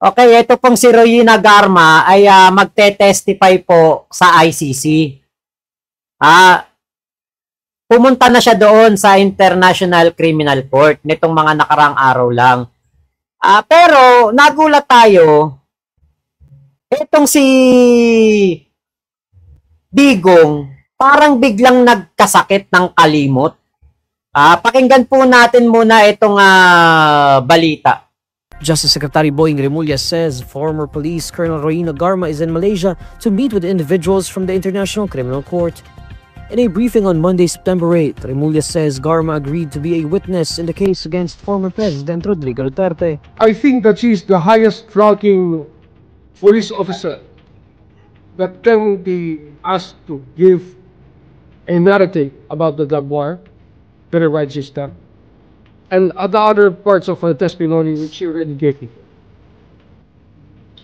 Okay, ito pong si Royina Garma ay magte-testify po sa ICC. Pumunta na siya doon sa International Criminal Court nitong mga nakarang araw lang. Pero nagulat tayo, itong si Digong parang biglang nagkasakit ng kalimot. Pakinggan po natin muna itong balita. Justice Secretary Boying Remulla says former Police Colonel Royina Garma is in Malaysia to meet with individuals from the International Criminal Court. In a briefing on Monday, September 8, Remulla says Garma agreed to be a witness in the case against former President Rodrigo Duterte. I think that she is the highest ranking police officer that can be asked to give a narrative about the drug war, the right system, and the other parts of her testimony which she already gave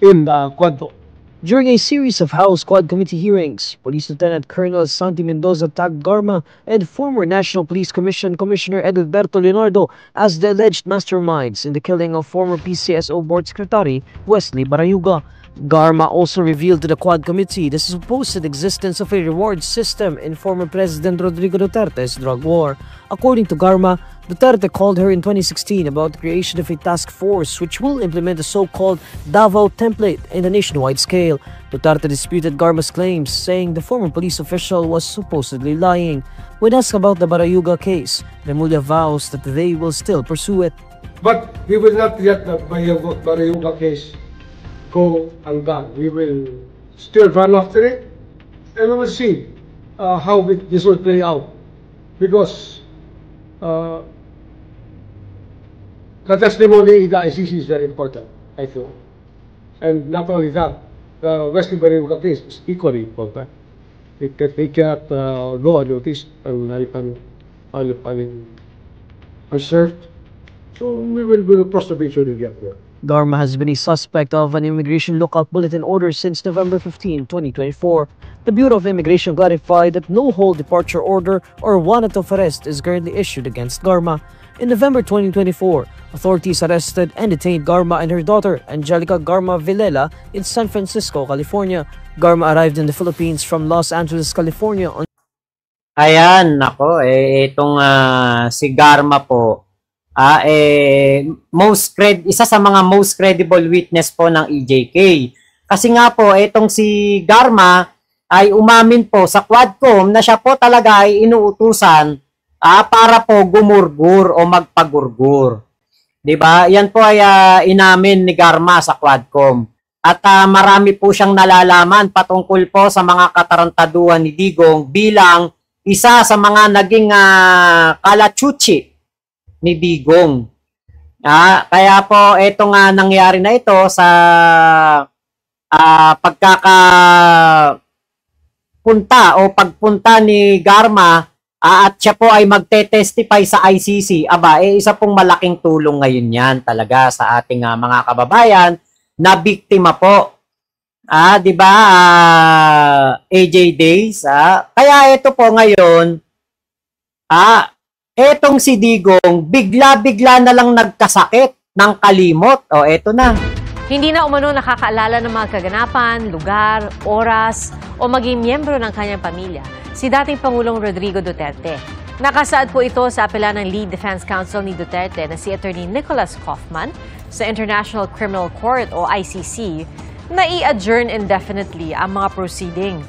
in the Quadro. During a series of House Quad Committee hearings, Police Lieutenant Colonel Santi Mendoza tagged Garma and former National Police Commission Commissioner Edilberto Leonardo as the alleged masterminds in the killing of former PCSO Board Secretary Wesley Barayuga. Garma also revealed to the Quad Committee the supposed existence of a reward system in former President Rodrigo Duterte's drug war. According to Garma, Duterte called her in 2016 about the creation of a task force which will implement the so-called Davao template in a nationwide scale. Duterte disputed Garma's claims, saying the former police official was supposedly lying. When asked about the Barayuga case, Remulla vows that they will still pursue it. But we will not let the Barayuga case go undone. We will still run after it, and we will see how this will play out, because the testimony in the ICC is very important, I feel. And not only that, the Wesley Barayuga case is equally important. They cannot go unnoticed and unserved. So we will prosecute to get there. Garma has been a suspect of an immigration lookout bulletin order since November 15, 2024. The Bureau of Immigration clarified that no hold departure order or warrant of arrest is currently issued against Garma. In November 2024, authorities arrested and detained Garma and her daughter, Angelica Garma Villela, in San Francisco, California. Garma arrived in the Philippines from Los Angeles, California on... Ayan, nako, itong si Garma po, isa sa mga most credible witness po ng EJK. Kasi nga po, itong si Garma ay umamin po sa Quadcom na siya po talaga ay inuutusan para po gumurgur o magpagurgur. 'Di ba? Yan po ay inamin ni Garma sa Quadcom. At marami po siyang nalalaman patungkol po sa mga katarantaduhan ni Digong bilang isa sa mga naging kalachuchi ni Digong. Kaya po ito nga nangyari na ito sa pagpunta ni Garma at siya po ay magte-testify sa ICC. Isa pong malaking tulong ngayon yan talaga sa ating mga kababayan na biktima po. 'Di ba? AJ Days. Kaya ito po ngayon, etong si Digong, bigla-bigla na lang nagkasakit ng kalimot. Eto na. Hindi na umano nakakaalala ng mga kaganapan, lugar, oras, o maging miyembro ng kanyang pamilya si dating Pangulong Rodrigo Duterte. Nakasaad po ito sa apela ng Lead Defense Counsel ni Duterte na si Attorney Nicholas Kaufman sa International Criminal Court o ICC na i-adjourn indefinitely ang mga proceeding.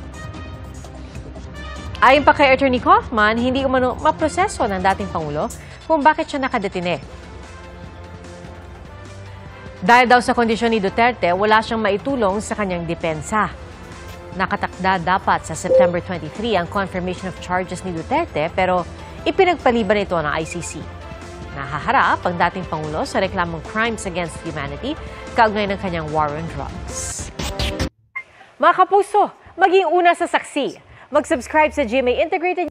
Ayon pa kay Attorney Kaufman, hindi umano maproseso ng dating Pangulo kung bakit siya nakadetine. Dahil daw sa kondisyon ni Duterte, wala siyang maitulong sa kanyang depensa. Nakatakda dapat sa September 23 ang confirmation of charges ni Duterte pero ipinagpaliban ito ng ICC. Nahaharap ang dating Pangulo sa reklamong crimes against humanity kaugnay ng kanyang war on drugs. Mga kapuso, maging una sa saksi. Mag-subscribe sa GMA Integrated.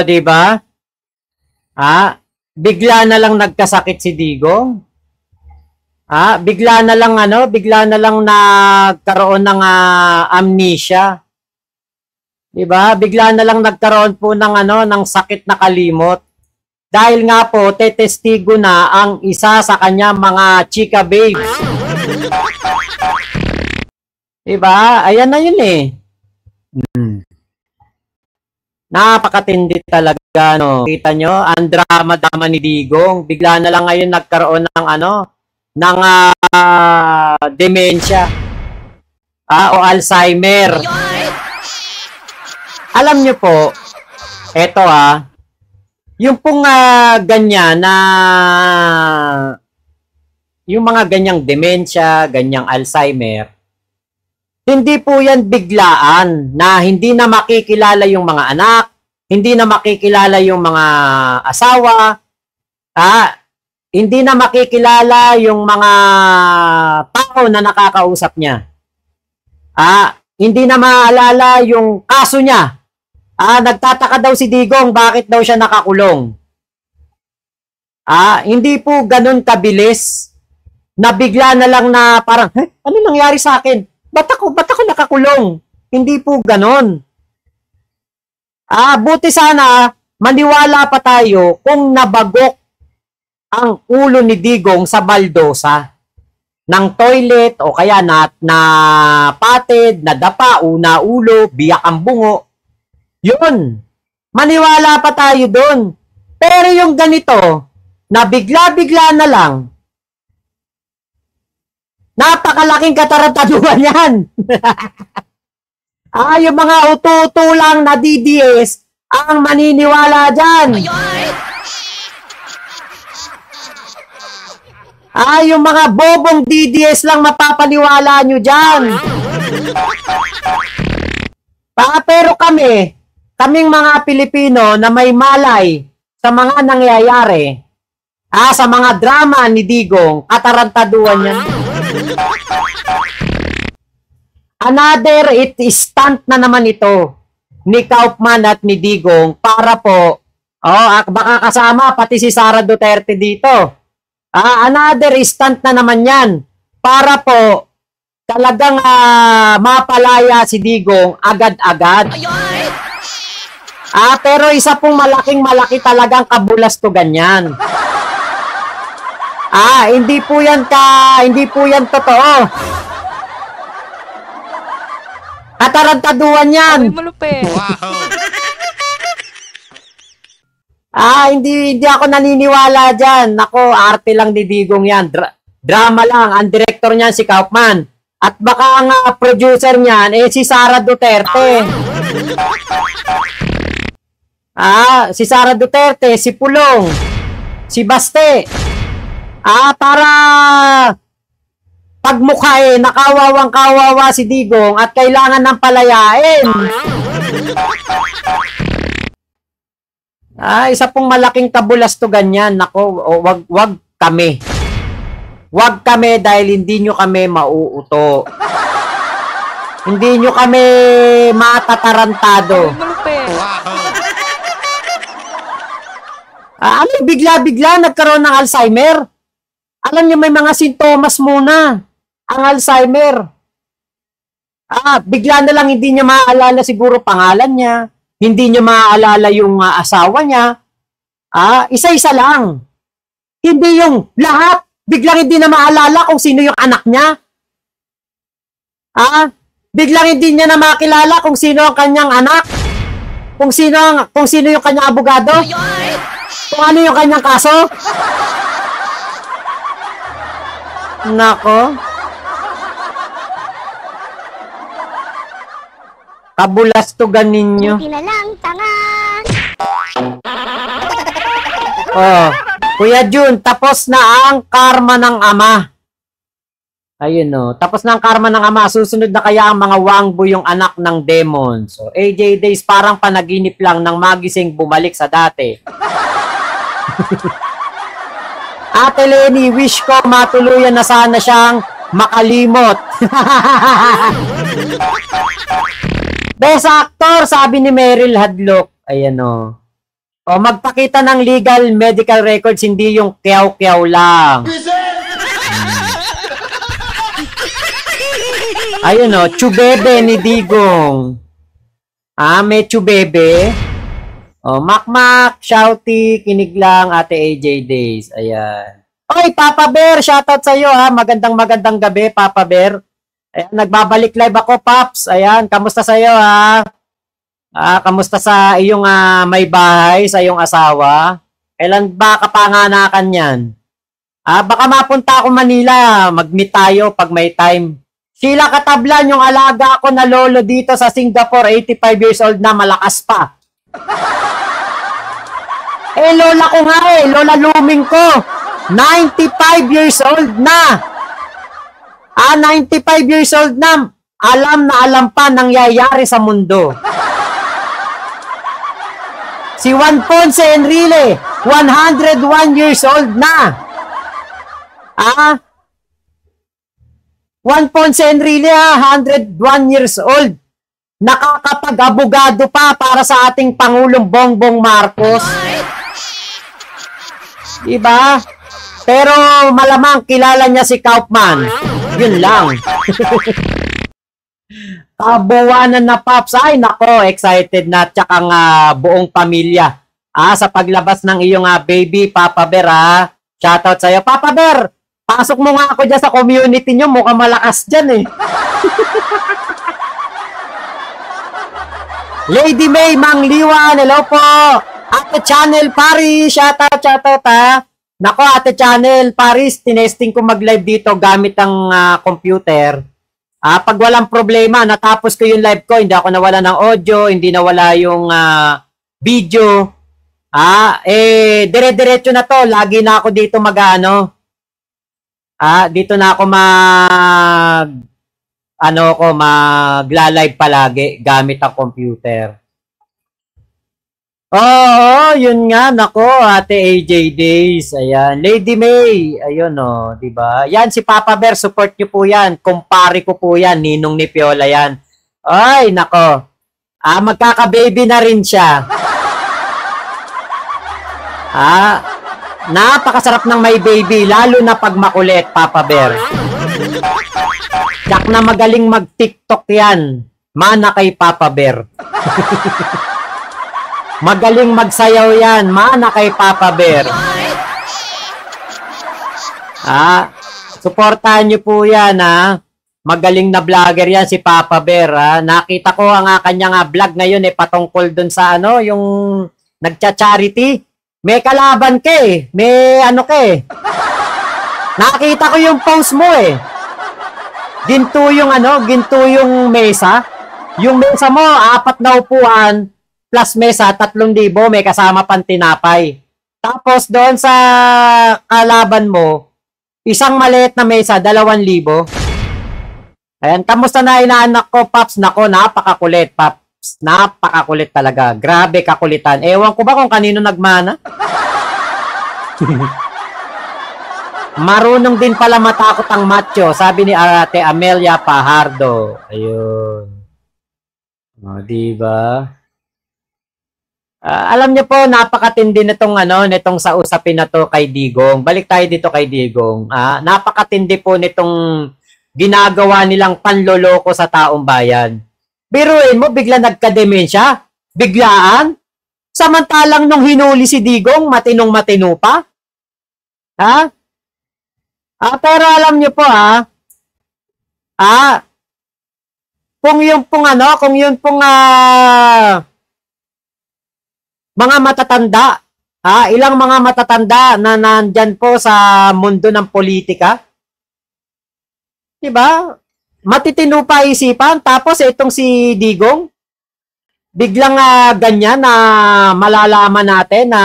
Di ba? Bigla na lang nagkasakit si Digong. Bigla na lang nagkaroon ng amnesia. 'Di ba? Bigla na lang nagkaroon po ng sakit na kalimot. Dahil nga po tetestigo na ang isa sa kanya mga chika babes Diba? Ayan na yun eh. Napakatindi talaga, no? Kita nyo, ang drama-drama ni Digong. Bigla na lang ngayon nagkaroon ng ng dementia. O Alzheimer. Alam nyo po, eto yung pong ganyan na yung mga ganyang dementia, ganyang Alzheimer, hindi po yan biglaan na hindi na makikilala yung mga anak, hindi na makikilala yung mga asawa, hindi na makikilala yung mga tao na nakakausap niya. Hindi na maalala yung kaso niya. Nagtataka daw si Digong bakit daw siya nakakulong. Hindi po ganun kabilis na bigla na lang na parang, ano nangyari sa akin? Ba't ako nakakulong? Hindi po ganon. Buti sana maniwala pa tayo kung nabagok ang ulo ni Digong sa baldosa ng toilet o kaya na patid, nadapa, una ulo, biyak ang bungo. Yun. Maniwala pa tayo doon. Pero yung ganito, na bigla-bigla na lang, napakalaking katarantaduhan yan. Yung mga uto-uto lang na DDS ang maniniwala dyan. Yung mga bobong DDS lang mapapaniwala nyo dyan. Pero kaming mga Pilipino na may malay sa mga nangyayari, sa mga drama ni Digong, katarantaduhan yan. Another stunt na naman ito ni Kaufman at ni Digong para po, baka kasama pati si Sara Duterte dito. Another stunt na naman yan para po talagang mapalaya si Digong agad-agad. Pero isa pong malaki talagang kabulastugan yan. Hindi po yan totoo. Katarantaduhan yan. Hindi ako naniniwala dyan. Nako, arte lang ni Digong yan. Drama lang. Ang director niyan si Kaufman. At baka ang producer niyan si Sara Duterte. Si Sara Duterte, si Pulong, si Baste. Para pagmukha nakawawang-kawawa si Digong at kailangan ng palayain. Isa pong malaking kabulastugan yan. Nako, wag kami. Wag kami dahil hindi nyo kami mauuto. Hindi nyo kami matatarantado. Bigla-bigla nagkaroon ng Alzheimer. Alam nyo, may mga sintomas muna ang Alzheimer. Bigla na lang hindi niya maaalala siguro pangalan niya. Hindi niya maaalala yung asawa niya. Isa-isa lang. Hindi yung lahat. Biglang hindi na maalala kung sino yung anak niya. Biglang hindi niya na makilala kung sino ang kanyang anak. Kung sino yung kanyang abogado. Kung ano yung kanyang kaso. Nako. Kabulastugan ninyo. Buti na lang, tanga. Kuya Jun, tapos na ang karma ng ama. Ayun tapos na ang karma ng ama. Susunod na kaya ang mga wangbo yung anak ng demon. So, AJ Days parang panaginip lang ng magising bumalik sa dati. Ate Lenny, wish ko matuluyan na sana siyang makalimot. Best actor, sabi ni Meryl Hadlock. Ayan magpakita ng legal medical records, hindi yung kyaw-kyaw lang. Ayun chubebe ni Digong. May chubebe. Makmak, shouty, kinig lang, Ate AJ Days. Ayan. Oy, Papa Bear, shoutout sa iyo ha. Magandang gabi, Papa Bear. Ayan, nagbabalik live ako, Paps. Ayan, kamusta sa iyo ha? Kamusta sa iyong may bahay, sa iyong asawa? Kailan ba kapanganakan yan? Baka mapunta ako Manila, mag-meet tayo pag may time. Sheila Katablan, yung alaga ko na lolo dito sa Singapore, 85 years old na, malakas pa. Lola ko nga lola luming ko. 95 years old na. 95 years old na. Alam pa nangyayari sa mundo. Si Juan Ponce Enrile, 101 years old na. Juan Ponce Enrile, 101 years old. Nakakapag-abogado pa para sa ating Pangulong Bongbong Marcos. Diba? Pero malamang kilala niya si Kaufman. Yun lang. Kabuwanan na, Paps. Ay, nako, excited na. Tsaka nga buong pamilya. Sa paglabas ng iyong baby, Papa Bear, Shoutout sa'yo. Papa Bear, pasok mo nga ako dyan sa community nyo. Mukhang malakas dyan Lady May Mangliwan, hello po. Ate Channel Paris, shoutout Nako, Ate Channel Paris, tinesting ko mag-live dito gamit ang computer. Pag walang problema, natapos ko yung live ko, hindi ako nawala ng audio, hindi nawala yung video. Dire-diretso na to, lagi na ako dito dito na ako magla-live palagi gamit ang computer. Oo, yun nga, nako, Ate AJ Days. Ayan, Lady May. Ayun, di ba? Yan, si Papa Bear, support nyo po yan. Kumpare ko po yan, ninong ni Piola yan. Ay, nako. Magkaka-baby na rin siya. Napakasarap ng may baby, lalo na pag makulit, Papa Bear. Yak na magaling mag-TikTok yan. Mana kay Papa Bear. Magaling magsayaw yan. Mana kay Papa Bear. Suportahan nyo po yan, Magaling na vlogger yan si Papa Bear, Nakita ko ang kanyang vlog ngayon, patungkol dun sa yung nagcha-charity. May kalaban ka May Nakita ko yung post mo Ginto yung mesa. Yung mesa mo, 4 na upuan, plus mesa, 3,000, may kasama pang tinapay. Tapos doon sa kalaban mo, isang maliit na mesa, 2,000. Ayan, kamusta na inaanak ko, Paps? Nako, napakakulit, Paps. Napakakulit talaga. Grabe kakulitan. Ewan ko ba kung kanino nagmana? Marunong din pala matakot ang macho, sabi ni Ate Amelia Pajardo. Ayun. Diba? Alam niyo po, napakatindi nitong sa usapin na to kay Digong. Balik tayo dito kay Digong. Napakatindi po nitong ginagawa nilang panloloko sa taong bayan. Biruin mo, bigla nagka-demensya? Biglaan? Samantalang nung hinuli si Digong, matinong-matino pa? Pero alam niyo po, kung yung mga matatanda, ilang mga matatanda na nandyan po sa mundo ng politika, diba? Matitino pa isipan, tapos itong si Digong, biglang ganyan na malalaman natin na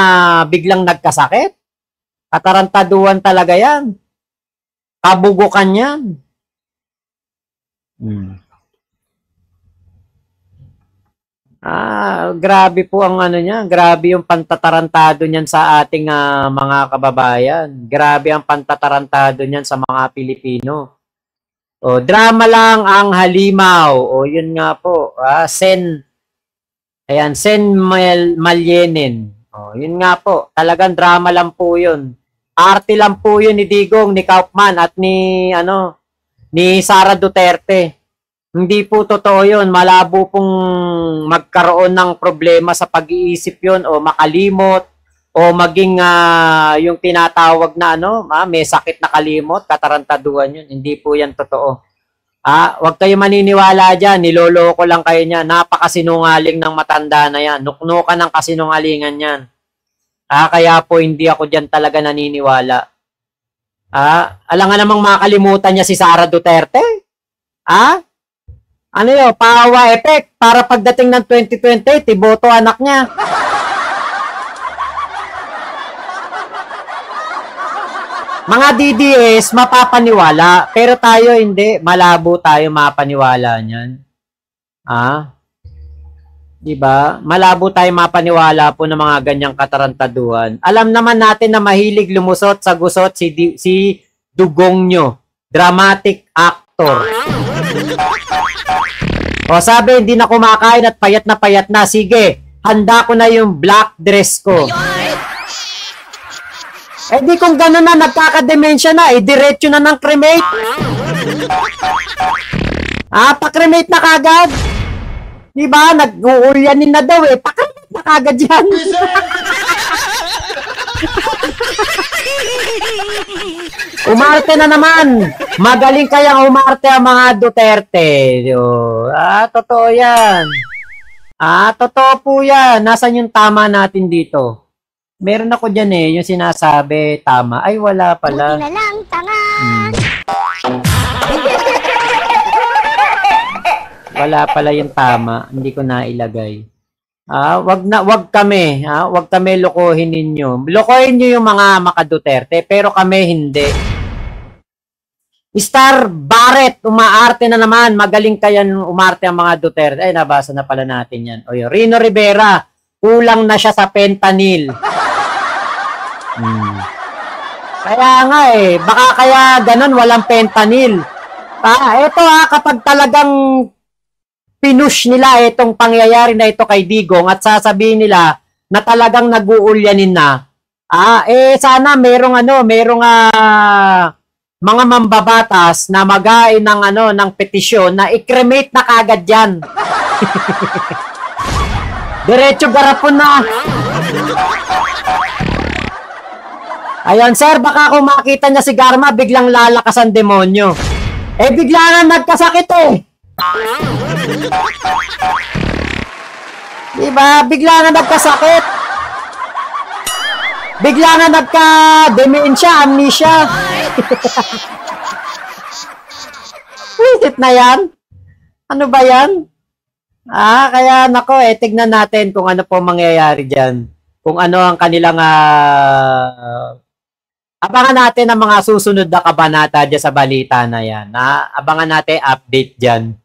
biglang nagkasakit. Katarantaduan talaga yan. Kabugukan yan. Grabe po ang niya. Grabe yung pantatarantado niyan sa ating mga kababayan. Grabe ang pantatarantado niyan sa mga Pilipino. Drama lang ang halimaw. Yun nga po. Sen Malyenin. Yun nga po. Talagang drama lang po yun. Arte lang po yun ni Digong, ni Kaufman at ni Sara Duterte. Hindi po totoo yun. Malabo pong magkaroon ng problema sa pag-iisip yun o makalimot o maging yung tinatawag na may sakit na kalimot, katarantaduhan yun. Hindi po yan totoo. Huwag kayo maniniwala dyan, niloloko lang kayo niyan. Napakasinungaling ng matanda na yan. Nuknukan ng kasinungalingan yan. Kaya po hindi ako dyan talaga naniniwala. Alam nga namang makalimutan niya si Sara Duterte? Ano yun? Pahawa effect para pagdating ng 2028, iboto anak niya. Mga DDS, mapapaniwala. Pero tayo hindi. Malabo tayo mapaniwala niyan. Diba? Malabo tayo mapaniwala po ng mga ganyang katarantaduhan. Alam naman natin na mahilig lumusot sa gusot si Dugong nyo. Dramatic actor. O sabi, hindi na kumakain at payat na. Sige, handa ko na yung black dress ko. Di kung gano'n na, nagkakademensya na, diretso na ng cremate. Pa-cremate na kagad. Diba? Nag-uulyanin na daw Pa-cremate na kagad yan. Umarte na naman. Magaling kayang umarte ang mga Duterte. Totoo yan. Totoo po yan. Nasaan yung tama natin dito? Meron ako dyan yung sinasabi, tama. Ay, wala pala. Buti na lang, tanga! Wala pala yung tama. Hindi ko nailagay. Wag kami. Wag kami lokohin ninyo. Lokohin nyo yung mga maka-Duterte, pero kami hindi. Star Barrett, umaarte na naman. Magaling kayan umarte ang mga Duterte. Ay, nabasa na pala natin yan. Rino Rivera, kulang na siya sa fentanyl. Kaya nga baka kaya ganun walang fentanyl. Ito kapag talagang pinush nila itong pangyayari na ito kay Digong at sasabihin nila na talagang nag-uulyanin na, sana merong mga mambabatas na mag-ain ng petisyon na i-cremate na kagad yan. Diretso garapon na. Ayun, sir, baka kung makita niya si Garma, biglang lalakas ang demonyo. Bigla nga nagkasakit Diba? Bigla nga nagkasakit. Bigla nga nagka-dementia, amnesia. Wisit na yan? Ano ba yan? Kaya nako, tignan natin kung ano po mangyayari dyan. Kung ano ang kanilang abangan natin ang mga susunod na kabanata dyan sa balita na yan. Abangan natin update dyan.